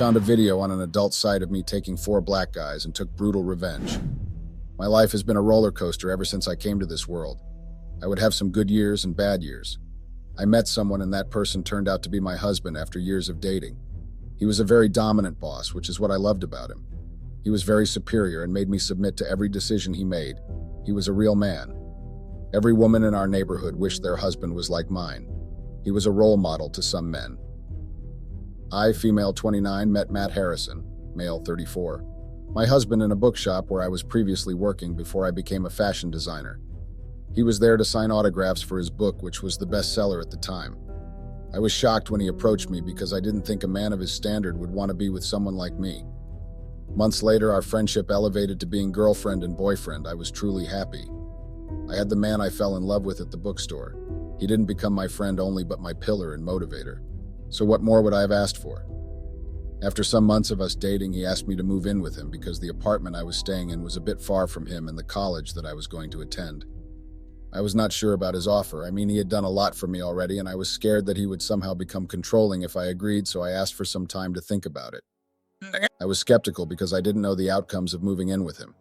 found a video on an adult site of me taking 4 black guys and took brutal revenge. My life has been a roller coaster ever since I came to this world. I would have some good years and bad years. I met someone and that person turned out to be my husband after years of dating. He was a very dominant boss, which is what I loved about him. He was very superior and made me submit to every decision he made. He was a real man. Every woman in our neighborhood wished their husband was like mine. He was a role model to some men. I, female 29, met Matt Harrison, male 34. My husband in a bookshop where I was previously working before I became a fashion designer. He was there to sign autographs for his book, which was the bestseller at the time. I was shocked when he approached me because I didn't think a man of his standard would want to be with someone like me. Months later, our friendship elevated to being girlfriend and boyfriend. I was truly happy. I had the man I fell in love with at the bookstore. He didn't become my friend only, but my pillar and motivator. So what more would I have asked for? After some months of us dating, he asked me to move in with him because the apartment I was staying in was a bit far from him and the college that I was going to attend. I was not sure about his offer. I mean, he had done a lot for me already, and I was scared that he would somehow become controlling if I agreed, so I asked for some time to think about it. I was skeptical because I didn't know the outcomes of moving in with him.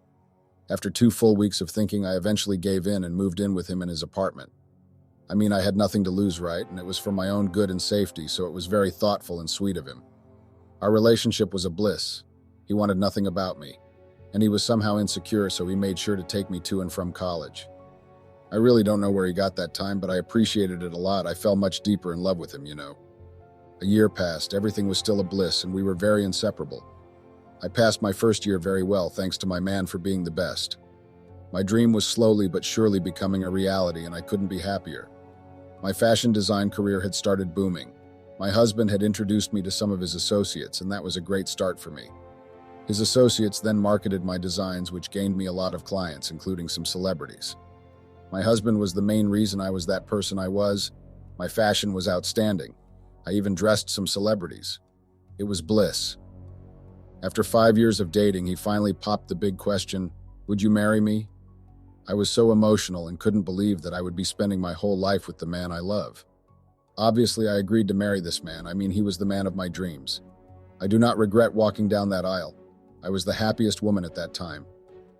After 2 full weeks of thinking, I eventually gave in and moved in with him in his apartment. I mean, I had nothing to lose, right? And it was for my own good and safety, so it was very thoughtful and sweet of him. Our relationship was a bliss. He wanted nothing about me, and he was somehow insecure, so he made sure to take me to and from college. I really don't know where he got that time, but I appreciated it a lot. I fell much deeper in love with him, you know. A year passed, everything was still a bliss, and we were very inseparable. I passed my first year very well, thanks to my man for being the best. My dream was slowly but surely becoming a reality, and I couldn't be happier. My fashion design career had started booming. My husband had introduced me to some of his associates, and that was a great start for me. His associates then marketed my designs, which gained me a lot of clients, including some celebrities. My husband was the main reason I was that person I was. My fashion was outstanding. I even dressed some celebrities. It was bliss. After 5 years of dating, he finally popped the big question, "Would you marry me?" I was so emotional and couldn't believe that I would be spending my whole life with the man I love. Obviously, I agreed to marry this man. I mean, he was the man of my dreams. I do not regret walking down that aisle. I was the happiest woman at that time.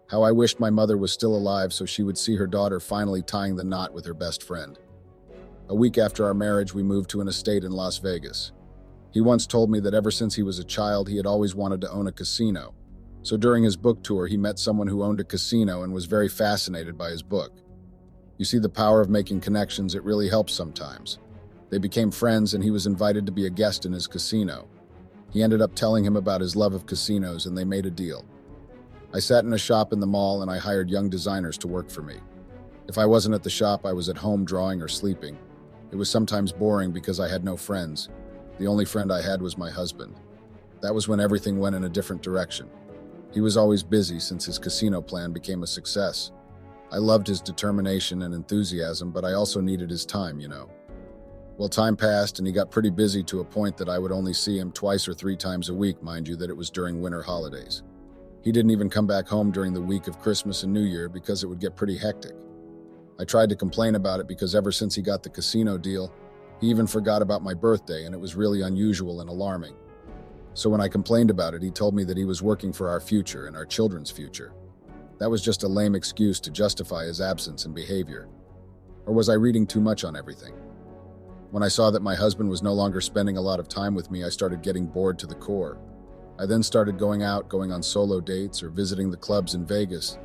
How I wished my mother was still alive so she would see her daughter finally tying the knot with her best friend. A week after our marriage, we moved to an estate in Las Vegas. He once told me that ever since he was a child, he had always wanted to own a casino. So during his book tour, he met someone who owned a casino and was very fascinated by his book. You see the power of making connections, it really helps sometimes. They became friends and he was invited to be a guest in his casino. He ended up telling him about his love of casinos and they made a deal. I sat in a shop in the mall and I hired young designers to work for me. If I wasn't at the shop, I was at home drawing or sleeping. It was sometimes boring because I had no friends. The only friend I had was my husband. That was when everything went in a different direction. He was always busy since his casino plan became a success. I loved his determination and enthusiasm, but I also needed his time, you know. Well, time passed and he got pretty busy to a point that I would only see him 2 or 3 times a week, mind you that it was during winter holidays. He didn't even come back home during the week of Christmas and New Year because it would get pretty hectic. I tried to complain about it because ever since he got the casino deal, he even forgot about my birthday and it was really unusual and alarming. So when I complained about it, he told me that he was working for our future and our children's future. That was just a lame excuse to justify his absence and behavior. Or was I reading too much on everything? When I saw that my husband was no longer spending a lot of time with me, I started getting bored to the core. I then started going on solo dates or visiting the clubs in Vegas.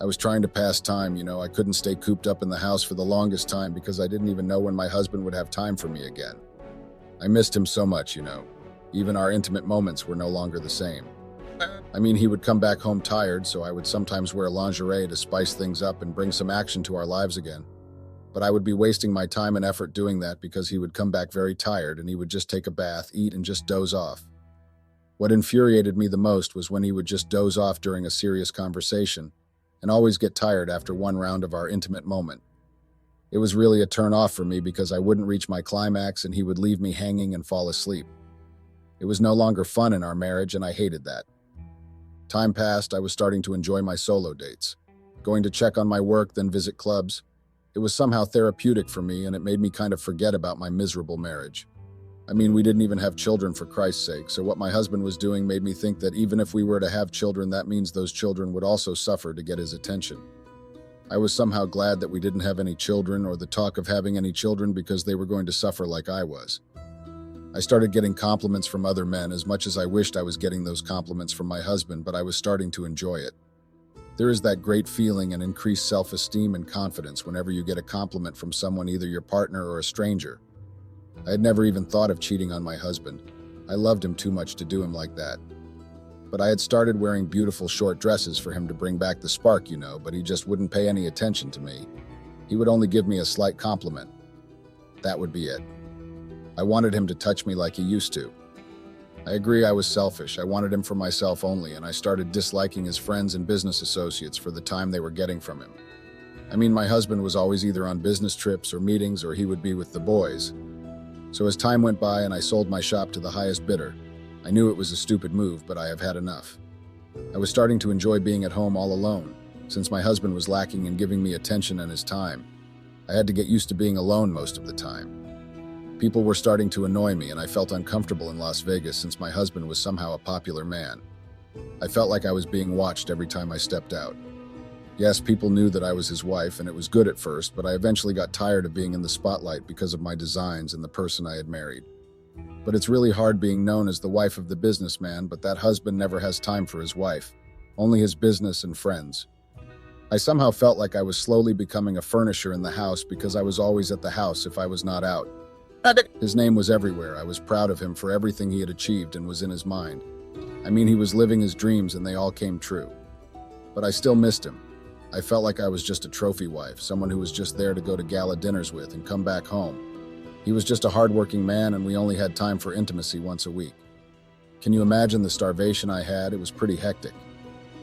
I was trying to pass time, you know. I couldn't stay cooped up in the house for the longest time because I didn't even know when my husband would have time for me again. I missed him so much, you know. Even our intimate moments were no longer the same. I mean, he would come back home tired, so I would sometimes wear lingerie to spice things up and bring some action to our lives again. But I would be wasting my time and effort doing that because he would come back very tired and he would just take a bath, eat, and just doze off. What infuriated me the most was when he would just doze off during a serious conversation and always get tired after one round of our intimate moment. It was really a turn off for me because I wouldn't reach my climax and he would leave me hanging and fall asleep. It was no longer fun in our marriage and I hated that. Time passed, I was starting to enjoy my solo dates, going to check on my work, then visit clubs. It was somehow therapeutic for me and it made me kind of forget about my miserable marriage. I mean, we didn't even have children for Christ's sake, so what my husband was doing made me think that even if we were to have children, that means those children would also suffer to get his attention. I was somehow glad that we didn't have any children or the talk of having any children because they were going to suffer like I was. I started getting compliments from other men as much as I wished I was getting those compliments from my husband, but I was starting to enjoy it. There is that great feeling and increased self-esteem and confidence whenever you get a compliment from someone, either your partner or a stranger. I had never even thought of cheating on my husband. I loved him too much to do him like that. But I had started wearing beautiful short dresses for him to bring back the spark, but he just wouldn't pay any attention to me. He would only give me a slight compliment. That would be it. I wanted him to touch me like he used to. I agree I was selfish. I wanted him for myself only, and I started disliking his friends and business associates for the time they were getting from him. I mean, my husband was always either on business trips or meetings, or he would be with the boys. So as time went by and I sold my shop to the highest bidder, I knew it was a stupid move, but I have had enough. I was starting to enjoy being at home all alone, since my husband was lacking in giving me attention and his time. I had to get used to being alone most of the time. People were starting to annoy me, and I felt uncomfortable in Las Vegas since my husband was somehow a popular man. I felt like I was being watched every time I stepped out. Yes, people knew that I was his wife, and it was good at first, but I eventually got tired of being in the spotlight because of my designs and the person I had married. But it's really hard being known as the wife of the businessman, but that husband never has time for his wife, only his business and friends. I somehow felt like I was slowly becoming a furnisher in the house because I was always at the house if I was not out. His name was everywhere. I was proud of him for everything he had achieved and was in his mind. I mean, he was living his dreams and they all came true. But I still missed him. I felt like I was just a trophy wife, someone who was just there to go to gala dinners with and come back home. He was just a hardworking man, and we only had time for intimacy once a week. Can you imagine the starvation I had? It was pretty hectic.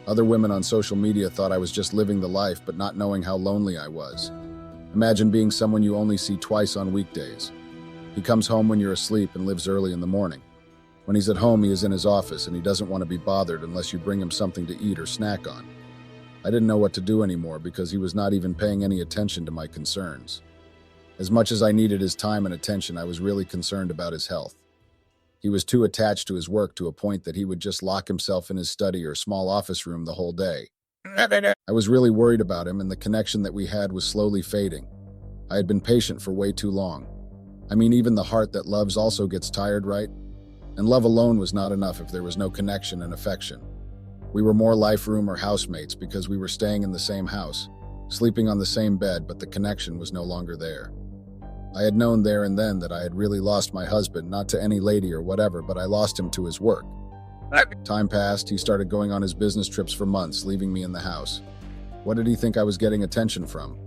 Other women on social media thought I was just living the life, but not knowing how lonely I was. Imagine being someone you only see twice on weekdays. He comes home when you're asleep and lives early in the morning. When he's at home, he is in his office, and he doesn't want to be bothered unless you bring him something to eat or snack on. I didn't know what to do anymore because he was not even paying any attention to my concerns. As much as I needed his time and attention, I was really concerned about his health. He was too attached to his work to a point that he would just lock himself in his study or small office room the whole day. I was really worried about him, and the connection that we had was slowly fading. I had been patient for way too long. I mean, even the heart that loves also gets tired, right? And love alone was not enough if there was no connection and affection. We were more life room or housemates because we were staying in the same house, sleeping on the same bed, but the connection was no longer there. I had known there and then that I had really lost my husband, not to any lady or whatever, but I lost him to his work. Time passed, he started going on his business trips for months, leaving me in the house. What did he think I was getting attention from?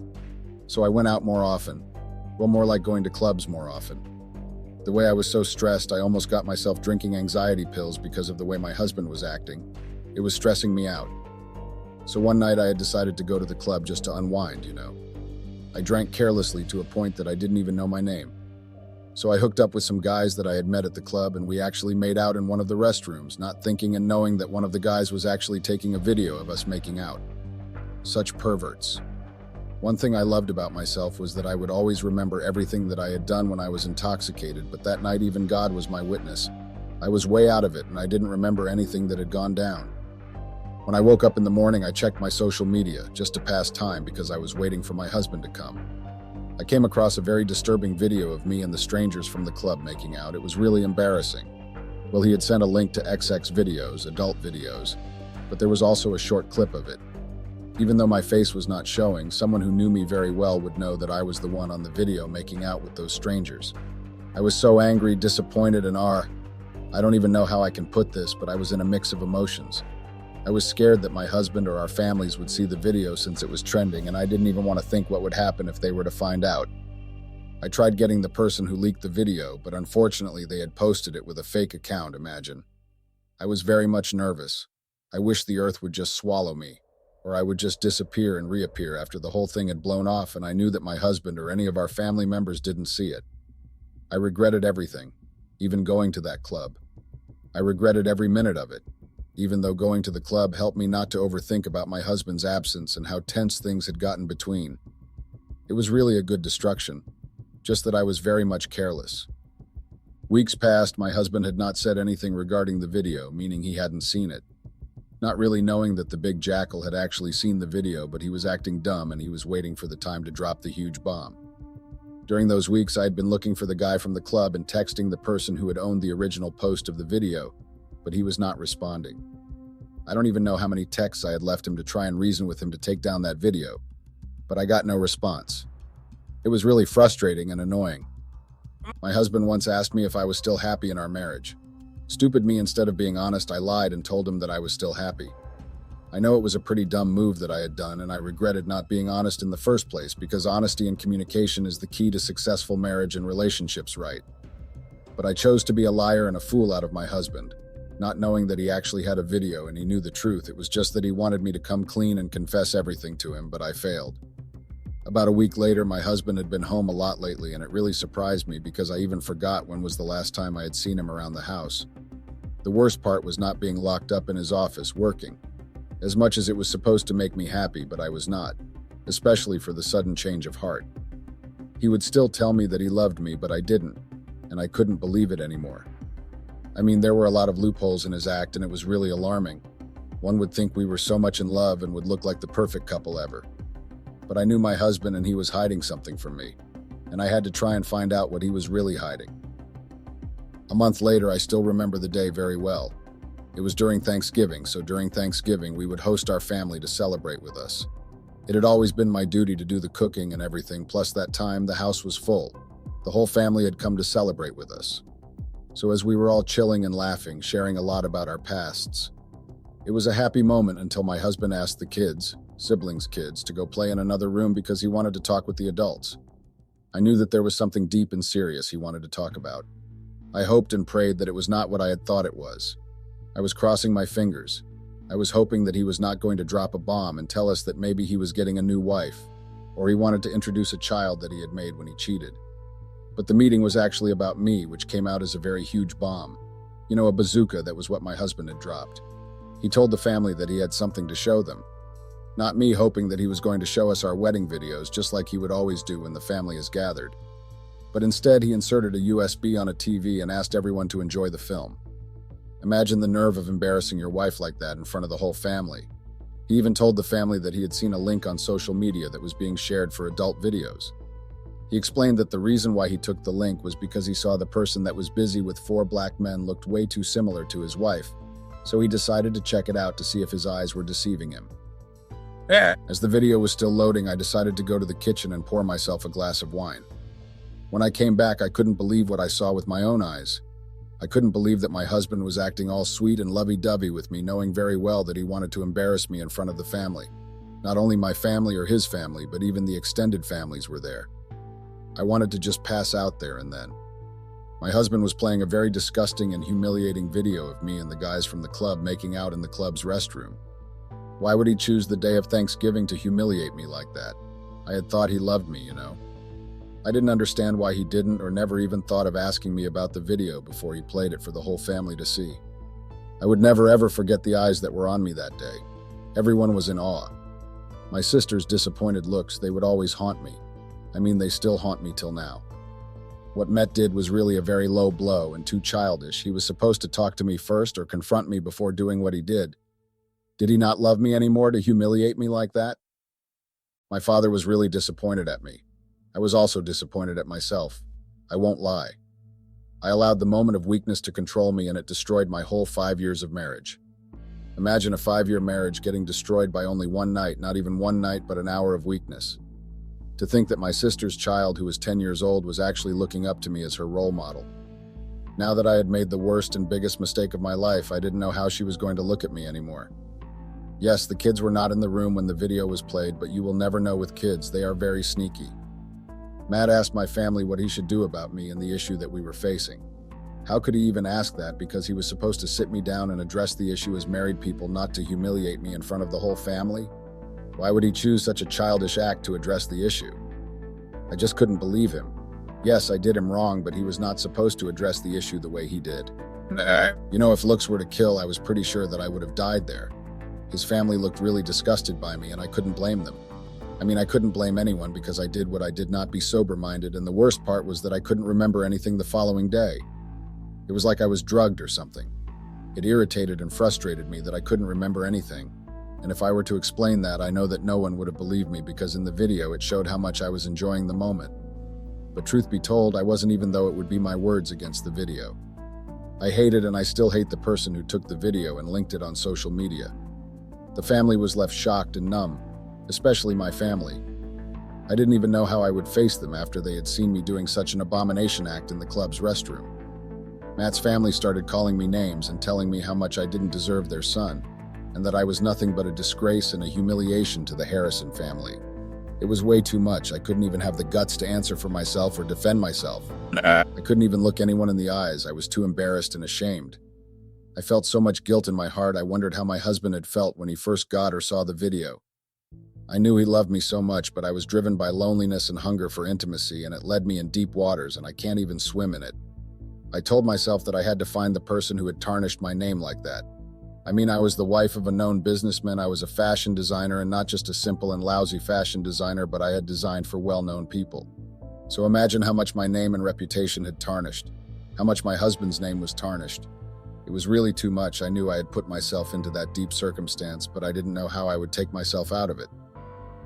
So I went out more often. Well, more like going to clubs more often. The way I was so stressed, I almost got myself drinking anxiety pills because of the way my husband was acting. It was stressing me out. So one night I had decided to go to the club just to unwind, I drank carelessly to a point that I didn't even know my name. So I hooked up with some guys that I had met at the club, and we actually made out in one of the restrooms, not thinking and knowing that one of the guys was actually taking a video of us making out. Such perverts. One thing I loved about myself was that I would always remember everything that I had done when I was intoxicated, but that night even God was my witness. I was way out of it, and I didn't remember anything that had gone down. When I woke up in the morning, I checked my social media just to pass time because I was waiting for my husband to come. I came across a very disturbing video of me and the strangers from the club making out. It was really embarrassing. Well, he had sent a link to XX videos, adult videos, but there was also a short clip of it. Even though my face was not showing, someone who knew me very well would know that I was the one on the video making out with those strangers. I was so angry, disappointed, and I don't even know how I can put this, but I was in a mix of emotions. I was scared that my husband or our families would see the video since it was trending, and I didn't even want to think what would happen if they were to find out. I tried getting the person who leaked the video, but unfortunately they had posted it with a fake account, imagine. I was very much nervous. I wished the earth would just swallow me, or I would just disappear and reappear after the whole thing had blown off and I knew that my husband or any of our family members didn't see it. I regretted everything, even going to that club. I regretted every minute of it, even though going to the club helped me not to overthink about my husband's absence and how tense things had gotten between. It was really a good distraction, just that I was very much careless. Weeks passed, my husband had not said anything regarding the video, meaning he hadn't seen it. Not really knowing that the big jackal had actually seen the video, but he was acting dumb and he was waiting for the time to drop the huge bomb. During those weeks, I had been looking for the guy from the club and texting the person who had owned the original post of the video, but he was not responding. I don't even know how many texts I had left him to try and reason with him to take down that video, but I got no response. It was really frustrating and annoying. My husband once asked me if I was still happy in our marriage. Stupid me, instead of being honest, I lied and told him that I was still happy. I know it was a pretty dumb move that I had done, and I regretted not being honest in the first place because honesty and communication is the key to successful marriage and relationships, right? But I chose to be a liar and a fool out of my husband, not knowing that he actually had a video and he knew the truth. It was just that he wanted me to come clean and confess everything to him, but I failed. About a week later, my husband had been home a lot lately, and it really surprised me because I even forgot when was the last time I had seen him around the house. The worst part was not being locked up in his office working. As much as it was supposed to make me happy, but I was not, especially for the sudden change of heart. He would still tell me that he loved me, but I didn't, and I couldn't believe it anymore. I mean, there were a lot of loopholes in his act, and it was really alarming. One would think we were so much in love and would look like the perfect couple ever. But I knew my husband and he was hiding something from me, and I had to try and find out what he was really hiding. A month later, I still remember the day very well. It was during Thanksgiving, so during Thanksgiving, we would host our family to celebrate with us. It had always been my duty to do the cooking and everything, plus that time the house was full. The whole family had come to celebrate with us. So as we were all chilling and laughing, sharing a lot about our pasts, it was a happy moment until my husband asked the kids, siblings' kids, to go play in another room because he wanted to talk with the adults. I knew that there was something deep and serious he wanted to talk about. I hoped and prayed that it was not what I had thought it was. I was crossing my fingers. I was hoping that he was not going to drop a bomb and tell us that maybe he was getting a new wife, or he wanted to introduce a child that he had made when he cheated. But the meeting was actually about me, which came out as a very huge bomb. You know, a bazooka. That was what my husband had dropped. He told the family that he had something to show them. Not me hoping that he was going to show us our wedding videos, just like he would always do when the family is gathered. But instead, he inserted a USB on a TV and asked everyone to enjoy the film. Imagine the nerve of embarrassing your wife like that in front of the whole family. He even told the family that he had seen a link on social media that was being shared for adult videos. He explained that the reason why he took the link was because he saw the person that was busy with 4 black men looked way too similar to his wife, so he decided to check it out to see if his eyes were deceiving him. As the video was still loading, I decided to go to the kitchen and pour myself a glass of wine. When I came back, I couldn't believe what I saw with my own eyes. I couldn't believe that my husband was acting all sweet and lovey-dovey with me, knowing very well that he wanted to embarrass me in front of the family. Not only my family or his family, but even the extended families were there. I wanted to just pass out there and then. My husband was playing a very disgusting and humiliating video of me and the guys from the club making out in the club's restroom. Why would he choose the day of Thanksgiving to humiliate me like that? I had thought he loved me, you know. I didn't understand why he didn't or never even thought of asking me about the video before he played it for the whole family to see. I would never ever forget the eyes that were on me that day. Everyone was in awe. My sister's disappointed looks, they would always haunt me. I mean, they still haunt me till now. What Matt did was really a very low blow and too childish. He was supposed to talk to me first or confront me before doing what he did. Did he not love me anymore to humiliate me like that? My father was really disappointed at me. I was also disappointed at myself. I won't lie. I allowed the moment of weakness to control me, and it destroyed my whole 5 years of marriage. Imagine a 5-year marriage getting destroyed by only one night, not even one night, but an hour of weakness. To think that my sister's child, who was 10 years old, was actually looking up to me as her role model. Now that I had made the worst and biggest mistake of my life, I didn't know how she was going to look at me anymore. Yes, the kids were not in the room when the video was played, but you will never know with kids. They are very sneaky. Matt asked my family what he should do about me and the issue that we were facing. How could he even ask that, because he was supposed to sit me down and address the issue as married people, not to humiliate me in front of the whole family? Why would he choose such a childish act to address the issue? I just couldn't believe him. Yes, I did him wrong, but he was not supposed to address the issue the way he did. You know, if looks were to kill, I was pretty sure that I would have died there. His family looked really disgusted by me, and I couldn't blame them. I couldn't blame anyone because I did what I did, not be sober-minded, and the worst part was that I couldn't remember anything the following day. It was like I was drugged or something. It irritated and frustrated me that I couldn't remember anything. And if I were to explain that, I know that no one would have believed me because in the video it showed how much I was enjoying the moment. But truth be told, I wasn't, even though it would be my words against the video. I hated and I still hate the person who took the video and linked it on social media. The family was left shocked and numb, especially my family. I didn't even know how I would face them after they had seen me doing such an abomination act in the club's restroom. Matt's family started calling me names and telling me how much I didn't deserve their son, and that I was nothing but a disgrace and a humiliation to the Harrison family. It was way too much. I couldn't even have the guts to answer for myself or defend myself. I couldn't even look anyone in the eyes. I was too embarrassed and ashamed. I felt so much guilt in my heart. I wondered how my husband had felt when he first got or saw the video. I knew he loved me so much, but I was driven by loneliness and hunger for intimacy, and it led me in deep waters, and I can't even swim in it. I told myself that I had to find the person who had tarnished my name like that. I mean, I was the wife of a known businessman. I was a fashion designer, and not just a simple and lousy fashion designer, but I had designed for well-known people. So imagine how much my name and reputation had tarnished, how much my husband's name was tarnished. It was really too much. I knew I had put myself into that deep circumstance, but I didn't know how I would take myself out of it.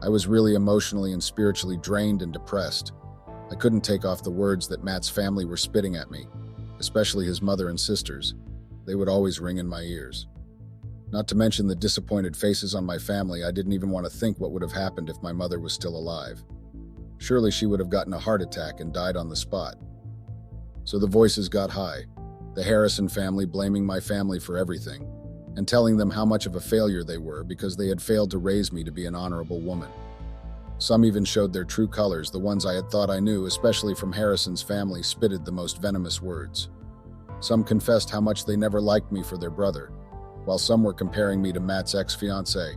I was really emotionally and spiritually drained and depressed. I couldn't take off the words that Matt's family were spitting at me, especially his mother and sisters. They would always ring in my ears. Not to mention the disappointed faces on my family. I didn't even want to think what would have happened if my mother was still alive. Surely she would have gotten a heart attack and died on the spot. So the voices got high. The Harrison family blaming my family for everything, and telling them how much of a failure they were because they had failed to raise me to be an honorable woman. Some even showed their true colors. The ones I had thought I knew, especially from Harrison's family, spitted the most venomous words. Some confessed how much they never liked me for their brother, while some were comparing me to Matt's ex-fiancée.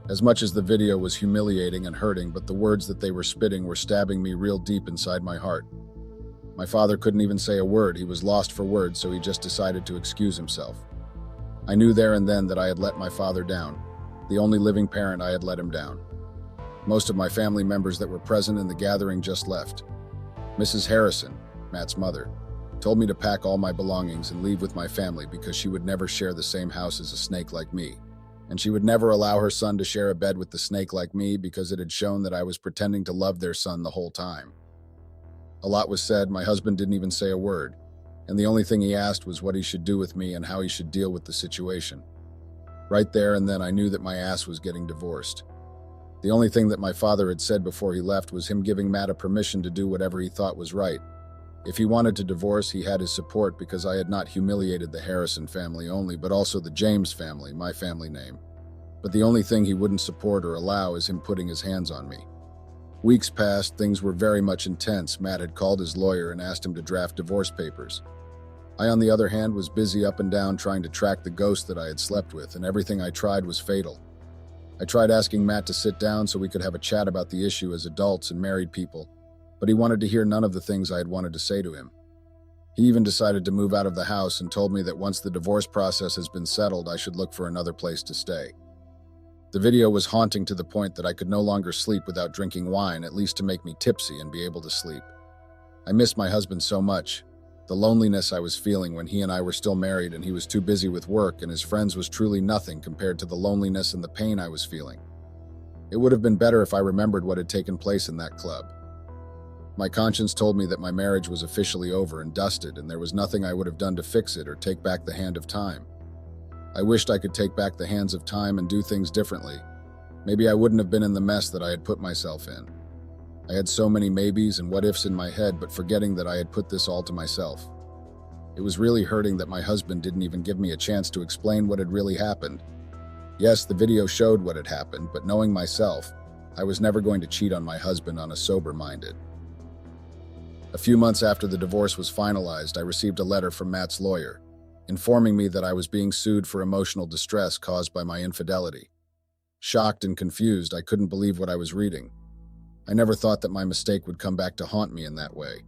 As much as the video was humiliating and hurting, but the words that they were spitting were stabbing me real deep inside my heart. My father couldn't even say a word. He was lost for words, so he just decided to excuse himself. I knew there and then that I had let my father down. The only living parent, I had let him down. Most of my family members that were present in the gathering just left. Mrs. Harrison, Matt's mother, told me to pack all my belongings and leave with my family because she would never share the same house as a snake like me. And she would never allow her son to share a bed with the snake like me because it had shown that I was pretending to love their son the whole time. A lot was said. My husband didn't even say a word, and the only thing he asked was what he should do with me and how he should deal with the situation. Right there and then I knew that my ass was getting divorced. The only thing that my father had said before he left was him giving Matt a permission to do whatever he thought was right. If he wanted to divorce, he had his support because I had not humiliated the Harrison family only, but also the James family, my family name. But the only thing he wouldn't support or allow is him putting his hands on me. Weeks passed. Things were very much intense. Matt had called his lawyer and asked him to draft divorce papers. I, on the other hand, was busy up and down trying to track the ghost that I had slept with, and everything I tried was fatal. I tried asking Matt to sit down so we could have a chat about the issue as adults and married people, but he wanted to hear none of the things I had wanted to say to him. He even decided to move out of the house and told me that once the divorce process has been settled, I should look for another place to stay. The video was haunting to the point that I could no longer sleep without drinking wine, at least to make me tipsy and be able to sleep. I missed my husband so much. The loneliness I was feeling when he and I were still married and he was too busy with work and his friends was truly nothing compared to the loneliness and the pain I was feeling. It would have been better if I remembered what had taken place in that club. My conscience told me that my marriage was officially over and dusted, and there was nothing I would have done to fix it or take back the hand of time. I wished I could take back the hands of time and do things differently. Maybe I wouldn't have been in the mess that I had put myself in. I had so many maybes and what-ifs in my head, but forgetting that I had put this all to myself. It was really hurting that my husband didn't even give me a chance to explain what had really happened. Yes, the video showed what had happened, but knowing myself, I was never going to cheat on my husband on a sober-minded. A few months after the divorce was finalized, I received a letter from Matt's lawyer, informing me that I was being sued for emotional distress caused by my infidelity. Shocked and confused, I couldn't believe what I was reading. I never thought that my mistake would come back to haunt me in that way.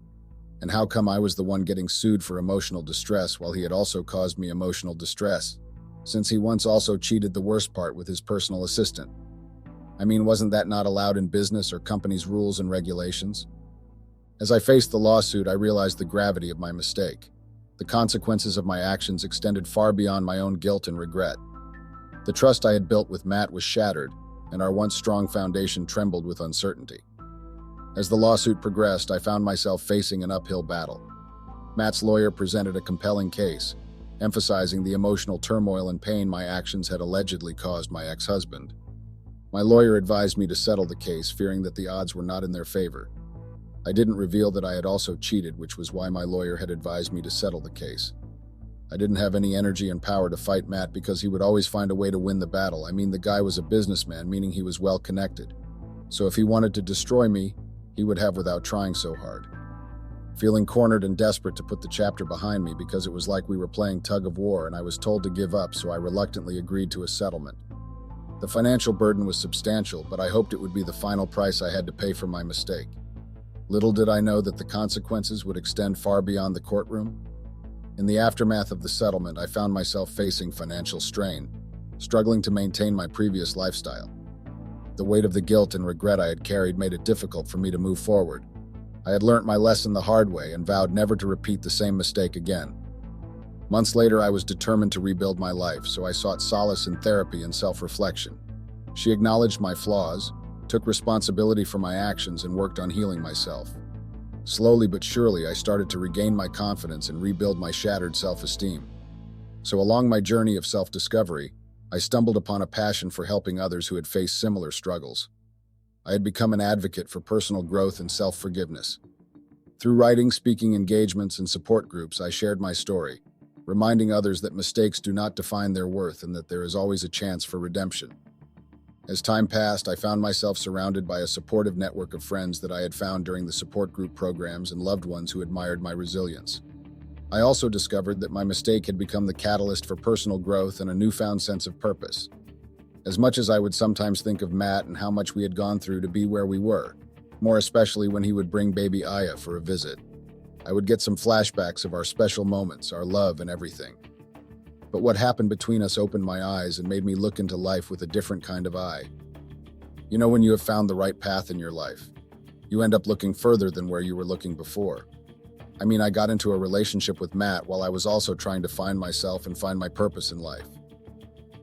And how come I was the one getting sued for emotional distress while he had also caused me emotional distress, since he once also cheated the worst part with his personal assistant? I mean, wasn't that not allowed in business or companies' rules and regulations? As I faced the lawsuit, I realized the gravity of my mistake. The consequences of my actions extended far beyond my own guilt and regret. The trust I had built with Matt was shattered, and our once strong foundation trembled with uncertainty. As the lawsuit progressed, I found myself facing an uphill battle. Matt's lawyer presented a compelling case, emphasizing the emotional turmoil and pain my actions had allegedly caused my ex-husband. My lawyer advised me to settle the case, fearing that the odds were not in their favor. I didn't reveal that I had also cheated, which was why my lawyer had advised me to settle the case. I didn't have any energy and power to fight Matt because he would always find a way to win the battle. I mean, the guy was a businessman, meaning he was well connected. So if he wanted to destroy me, he would have without trying so hard. Feeling cornered and desperate to put the chapter behind me because it was like we were playing tug of war and I was told to give up, so I reluctantly agreed to a settlement. The financial burden was substantial, but I hoped it would be the final price I had to pay for my mistake. Little did I know that the consequences would extend far beyond the courtroom. In the aftermath of the settlement, I found myself facing financial strain, struggling to maintain my previous lifestyle. The weight of the guilt and regret I had carried made it difficult for me to move forward. I had learnt my lesson the hard way and vowed never to repeat the same mistake again. Months later, I was determined to rebuild my life, so I sought solace in therapy and self-reflection. She acknowledged my flaws, took responsibility for my actions, and worked on healing myself. Slowly but surely, I started to regain my confidence and rebuild my shattered self-esteem. So along my journey of self-discovery, I stumbled upon a passion for helping others who had faced similar struggles. I had become an advocate for personal growth and self-forgiveness. Through writing, speaking engagements, and support groups, I shared my story, reminding others that mistakes do not define their worth and that there is always a chance for redemption. As time passed, I found myself surrounded by a supportive network of friends that I had found during the support group programs and loved ones who admired my resilience. I also discovered that my mistake had become the catalyst for personal growth and a newfound sense of purpose. As much as I would sometimes think of Matt and how much we had gone through to be where we were, more especially when he would bring baby Aya for a visit, I would get some flashbacks of our special moments, our love and everything. But what happened between us opened my eyes and made me look into life with a different kind of eye. You know, when you have found the right path in your life, you end up looking further than where you were looking before. I mean, I got into a relationship with Matt while I was also trying to find myself and find my purpose in life.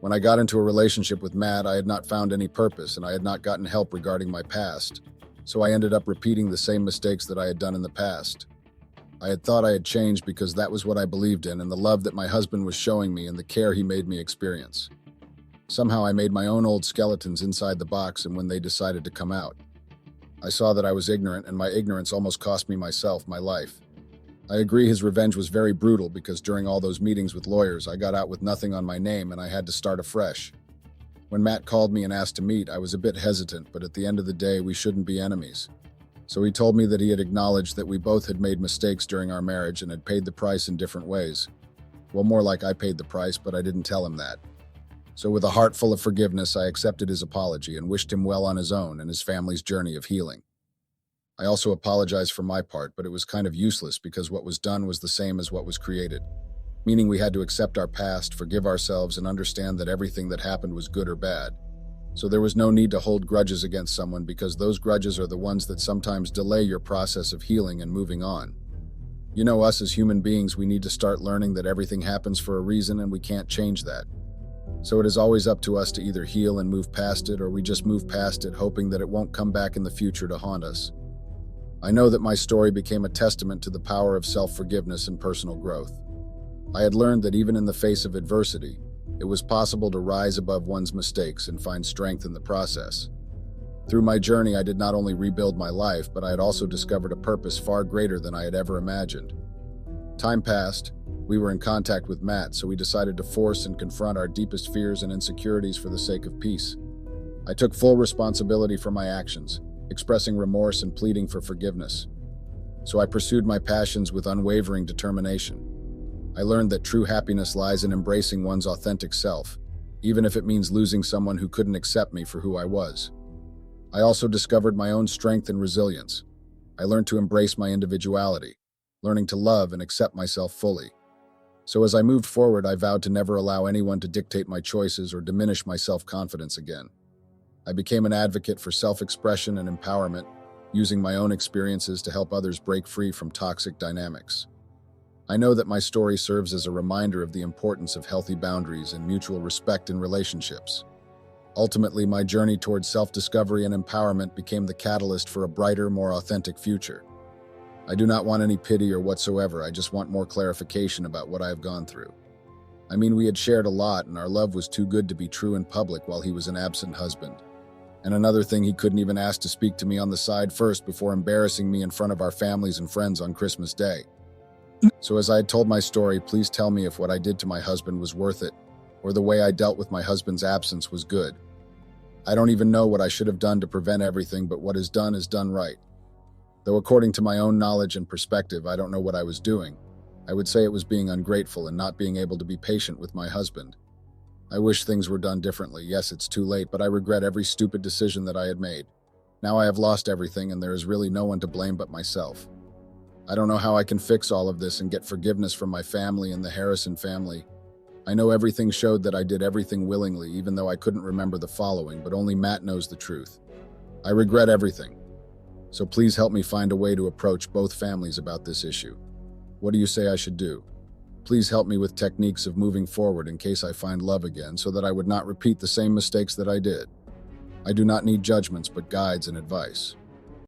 When I got into a relationship with Matt, I had not found any purpose and I had not gotten help regarding my past, so I ended up repeating the same mistakes that I had done in the past. I had thought I had changed because that was what I believed in and the love that my husband was showing me and the care he made me experience. Somehow I made my own old skeletons inside the box, and when they decided to come out, I saw that I was ignorant, and my ignorance almost cost me myself, my life. I agree his revenge was very brutal because during all those meetings with lawyers, I got out with nothing on my name and I had to start afresh. When Matt called me and asked to meet, I was a bit hesitant, but at the end of the day, we shouldn't be enemies. So he told me that he had acknowledged that we both had made mistakes during our marriage and had paid the price in different ways. Well, more like I paid the price, but I didn't tell him that. So with a heart full of forgiveness, I accepted his apology and wished him well on his own and his family's journey of healing. I also apologized for my part, but it was kind of useless because what was done was the same as what was created, meaning we had to accept our past, forgive ourselves, and understand that everything that happened was good or bad. So there was no need to hold grudges against someone because those grudges are the ones that sometimes delay your process of healing and moving on. You know, us as human beings, we need to start learning that everything happens for a reason and we can't change that. So it is always up to us to either heal and move past it, or we just move past it hoping that it won't come back in the future to haunt us. I know that my story became a testament to the power of self-forgiveness and personal growth. I had learned that even in the face of adversity, it was possible to rise above one's mistakes and find strength in the process. Through my journey, I did not only rebuild my life, but I had also discovered a purpose far greater than I had ever imagined. Time passed. We were in contact with Matt, so we decided to force and confront our deepest fears and insecurities for the sake of peace. I took full responsibility for my actions, expressing remorse and pleading for forgiveness. So I pursued my passions with unwavering determination. I learned that true happiness lies in embracing one's authentic self, even if it means losing someone who couldn't accept me for who I was. I also discovered my own strength and resilience. I learned to embrace my individuality, learning to love and accept myself fully. So as I moved forward, I vowed to never allow anyone to dictate my choices or diminish my self-confidence again. I became an advocate for self-expression and empowerment, using my own experiences to help others break free from toxic dynamics. I know that my story serves as a reminder of the importance of healthy boundaries and mutual respect in relationships. Ultimately, my journey towards self-discovery and empowerment became the catalyst for a brighter, more authentic future. I do not want any pity or whatsoever, I just want more clarification about what I have gone through. I mean, we had shared a lot, and our love was too good to be true in public while he was an absent husband. And another thing, he couldn't even ask to speak to me on the side first before embarrassing me in front of our families and friends on Christmas Day. So as I had told my story, please tell me if what I did to my husband was worth it, or the way I dealt with my husband's absence was good. I don't even know what I should have done to prevent everything, but what is done right. Though according to my own knowledge and perspective, I don't know what I was doing. I would say it was being ungrateful and not being able to be patient with my husband. I wish things were done differently. Yes, it's too late, but I regret every stupid decision that I had made. Now I have lost everything, and there is really no one to blame but myself. I don't know how I can fix all of this and get forgiveness from my family and the Harrison family. I know everything showed that I did everything willingly, even though I couldn't remember the following, but only Matt knows the truth. I regret everything. So please help me find a way to approach both families about this issue. What do you say I should do? Please help me with techniques of moving forward in case I find love again, so that I would not repeat the same mistakes that I did. I do not need judgments, but guides and advice.